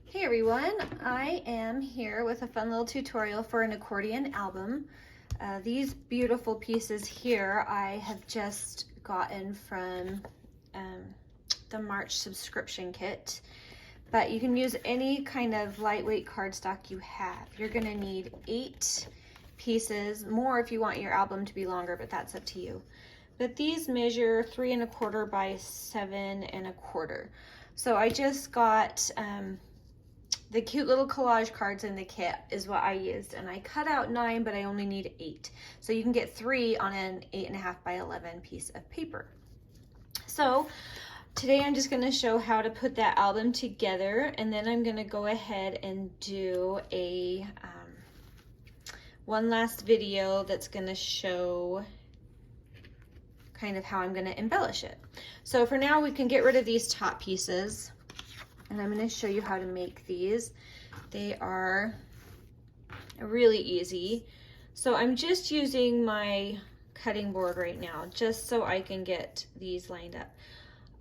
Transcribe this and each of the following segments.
Hey everyone, I am here with a fun little tutorial for an accordion album. These beautiful pieces here I have just gotten from the March subscription kit, but you can use any kind of lightweight cardstock you have. You're going to need 8 pieces, more if you want your album to be longer, but that's up to you. But these measure 3 1/4 by 7 1/4. So I just got the cute little collage cards in the kit is what I used, and I cut out 9, but I only need 8. So you can get 3 on an 8 1/2 by 11 piece of paper. So today I'm just going to show how to put that album together, and then I'm going to go ahead and do a one last video that's going to show kind of how I'm going to embellish it. So for now we can get rid of these top pieces, and I'm going to show you how to make these. They are really easy. So I'm just using my cutting board right now just so I can get these lined up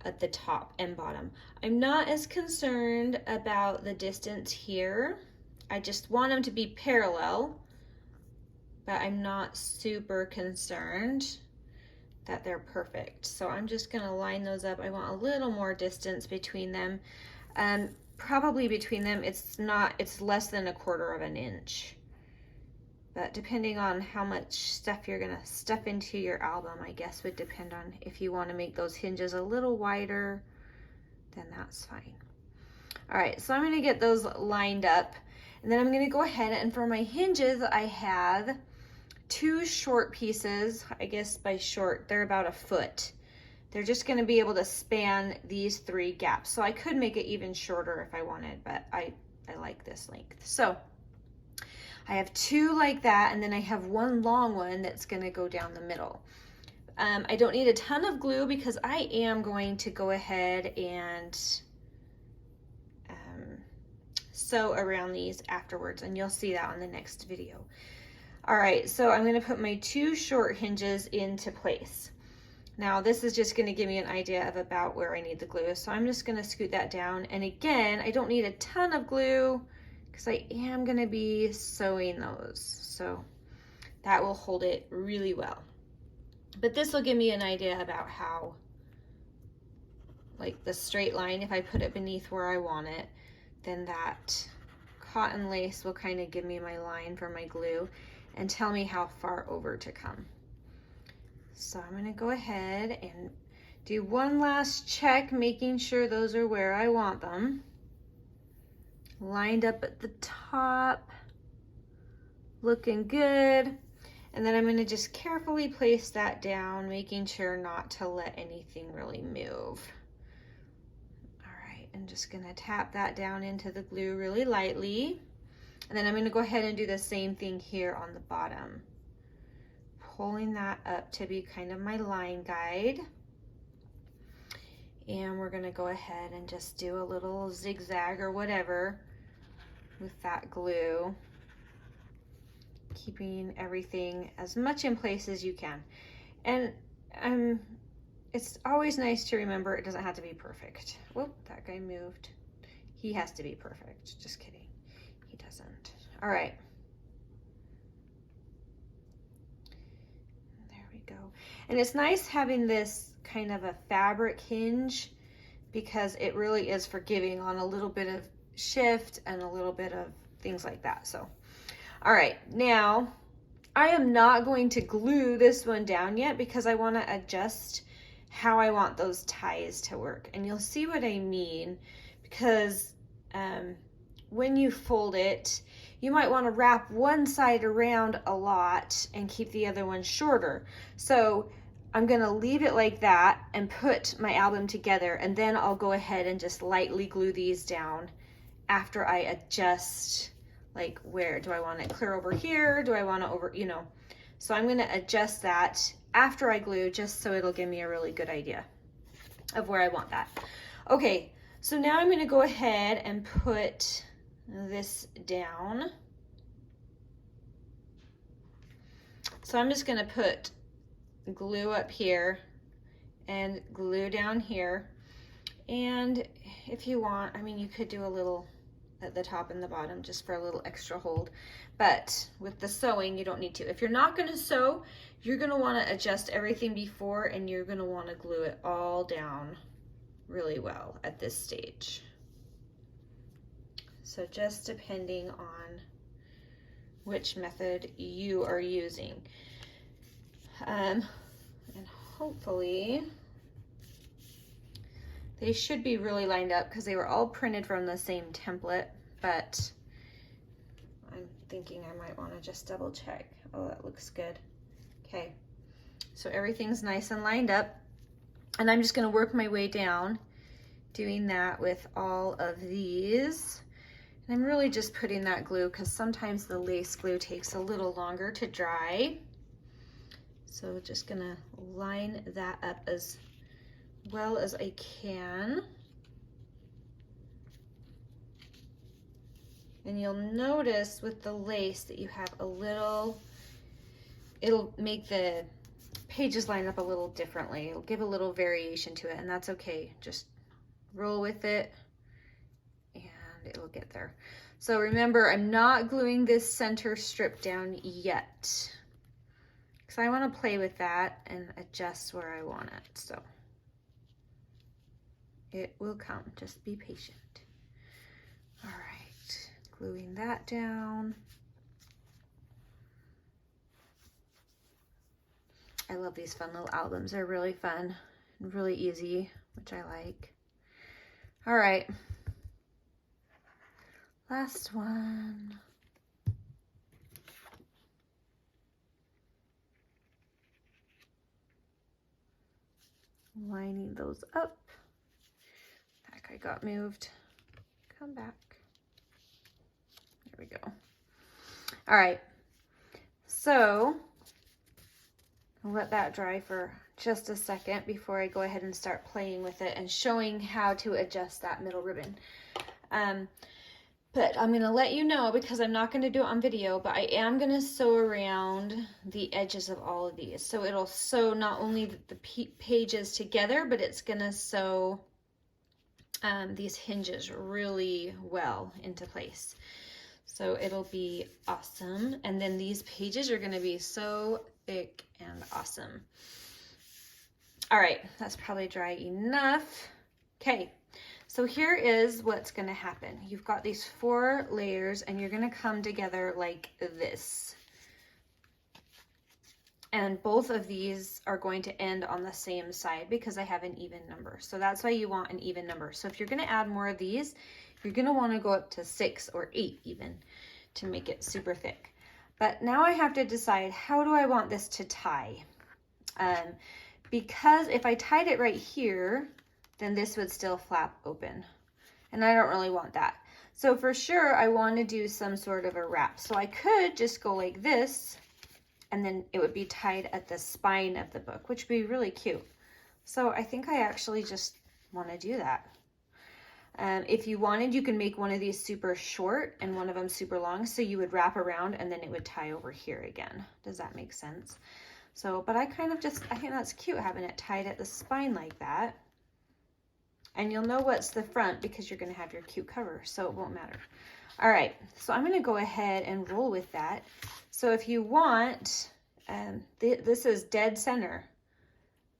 at the top and bottom. I'm not as concerned about the distance here. I just want them to be parallel, but I'm not super concerned that they're perfect. So I'm just gonna line those up. I want a little more distance between them. Probably between them, it's less than 1/4 of an inch. But depending on how much stuff you're gonna stuff into your album, I guess would depend on if you wanna make those hinges a little wider, then that's fine. All right, so I'm gonna get those lined up, and then I'm gonna go ahead, and for my hinges, I have 2 short pieces. I guess by short, they're about 1 foot. They're just going to be able to span these 3 gaps. So I could make it even shorter if I wanted, but I like this length. So I have 2 like that, and then I have 1 long one that's going to go down the middle. I don't need a ton of glue because I am going to go ahead and sew around these afterwards, and you'll see that on the next video. All right, so I'm going to put my 2 short hinges into place. Now this is just going to give me an idea of about where I need the glue. So I'm just going to scoot that down. And again, I don't need a ton of glue because I am going to be sewing those. So that will hold it really well. But this will give me an idea about how, like the straight line, if I put it beneath where I want it, then that cotton lace will kind of give me my line for my glue and tell me how far over to come. So I'm gonna go ahead and do one last check, making sure those are where I want them. Lined up at the top, looking good. And then I'm gonna just carefully place that down, making sure not to let anything really move. All right, I'm just gonna tap that down into the glue really lightly. And then I'm gonna go ahead and do the same thing here on the bottom. Pulling that up to be kind of my line guide. And we're gonna go ahead and just do a little zigzag or whatever with that glue, keeping everything as much in place as you can. And it's always nice to remember it doesn't have to be perfect. Whoop, that guy moved. He has to be perfect, just kidding. He doesn't. All right. Go. And it's nice having this kind of a fabric hinge because it really is forgiving on a little bit of shift and a little bit of things like that. So, all right, now I am not going to glue this one down yet because I want to adjust how I want those ties to work. And you'll see what I mean because when you fold it, you might want to wrap one side around a lot and keep the other one shorter. So I'm going to leave it like that and put my album together, and then I'll go ahead and just lightly glue these down after I adjust, like where do I want it clear over here? Do I want to over, So I'm going to adjust that after I glue just so it'll give me a really good idea of where I want that. Okay, so now I'm going to go ahead and put this down. So I'm just going to put glue up here and glue down here. And if you want, I mean, you could do a little at the top and the bottom just for a little extra hold. But with the sewing, you don't need to. If you're not going to sew, you're going to want to adjust everything before, and you're going to want to glue it all down really well at this stage. So just depending on which method you are using. And hopefully they should be really lined up because they were all printed from the same template, but I'm thinking I might want to just double check. Oh, that looks good. Okay, so everything's nice and lined up, and I'm just going to work my way down doing that with all of these. And I'm really just putting that glue because sometimes the lace glue takes a little longer to dry. So just gonna line that up as well as I can. And you'll notice with the lace that you have a little, it'll make the pages line up a little differently. It'll give a little variation to it, and that's okay. Just roll with it and it'll get there. So remember, I'm not gluing this center strip down yet, because I want to play with that and adjust where I want it. So it will come, just be patient. All right, gluing that down. I love these fun little albums. They're really fun and really easy, which I like. All right, last one. Lining those up. That guy got moved. Come back. There we go. All right, so I'll let that dry for just a second before I go ahead and start playing with it and showing how to adjust that middle ribbon. But I'm going to let you know, because I'm not going to do it on video, but I am going to sew around the edges of all of these. So it'll sew not only the pages together, but it's going to sew these hinges really well into place. So it'll be awesome. And then these pages are going to be so thick and awesome. All right, that's probably dry enough. Okay. So here is what's going to happen. You've got these 4 layers, and you're going to come together like this. And both of these are going to end on the same side because I have an even number. So that's why you want an even number. So if you're going to add more of these, you're going to want to go up to 6 or 8 even to make it super thick. But now I have to decide, how do I want this to tie? Because if I tied it right here, then this would still flap open, and I don't really want that. So for sure, I want to do some sort of a wrap. So I could just go like this, and then it would be tied at the spine of the book, which would be really cute. So I think I actually just want to do that. If you wanted, you can make one of these super short and one of them super long, so you would wrap around and then it would tie over here again. Does that make sense? So, but I kind of just, I think that's cute having it tied at the spine like that. And you'll know what's the front because you're going to have your cute cover, so it won't matter. All right, so I'm going to go ahead and roll with that. So if you want, this is dead center.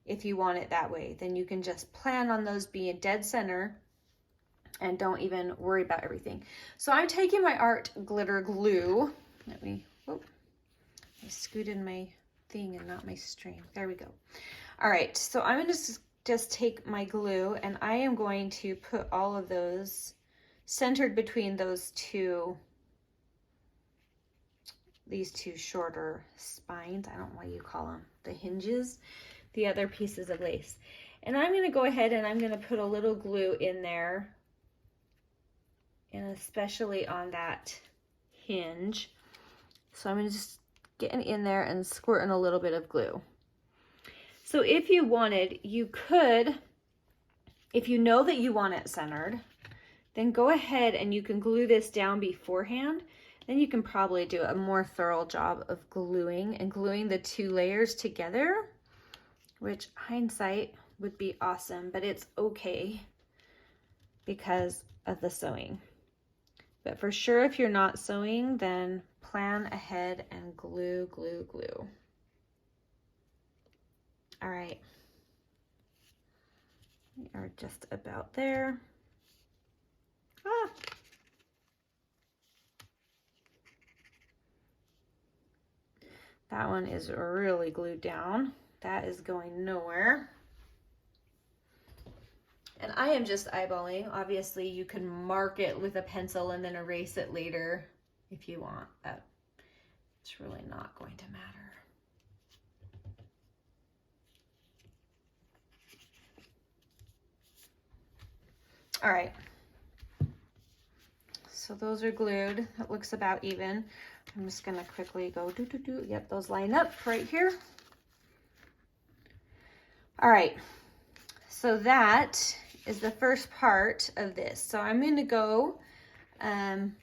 If you want it that way, then you can just plan on those being dead center and don't even worry about everything. So I'm taking my art glitter glue. Let me, whoop, I scooted my thing and not my string. There we go. All right, so I'm going to just take my glue, and I am going to put all of those centered between those these two shorter spines. I don't know what you call them, the hinges, the other pieces of lace. And I'm going to go ahead and I'm going to put a little glue in there, and especially on that hinge. So I'm going to just get in there and squirt in a little bit of glue. So if you wanted, you could, if you know that you want it centered, then go ahead and you can glue this down beforehand. Then you can probably do a more thorough job of gluing the 2 layers together, which hindsight would be awesome, but it's okay because of the sewing. But for sure, if you're not sewing, then plan ahead and glue, glue, glue. All right. We are just about there. Ah. That one is really glued down. That is going nowhere. And I am just eyeballing. Obviously, you can mark it with a pencil and then erase it later if you want. But it's really not going to matter. All right. So those are glued. It looks about even. I'm just gonna quickly go do. Yep, those line up right here. All right. So that is the first part of this. So I'm going to go and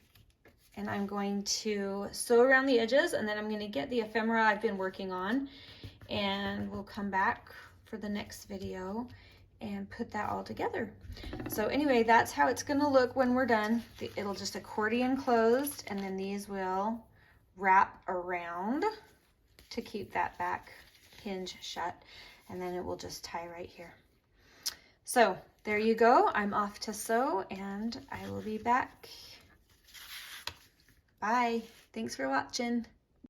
I'm going to sew around the edges, and then I'm going to get the ephemera I've been working on, and we'll come back for the next video and put that all together. So anyway, that's how it's going to look when we're done. It'll just accordion closed, and then these will wrap around to keep that back hinge shut, and then it will just tie right here. So there you go. I'm off to sew, and I will be back. Bye. Thanks for watching.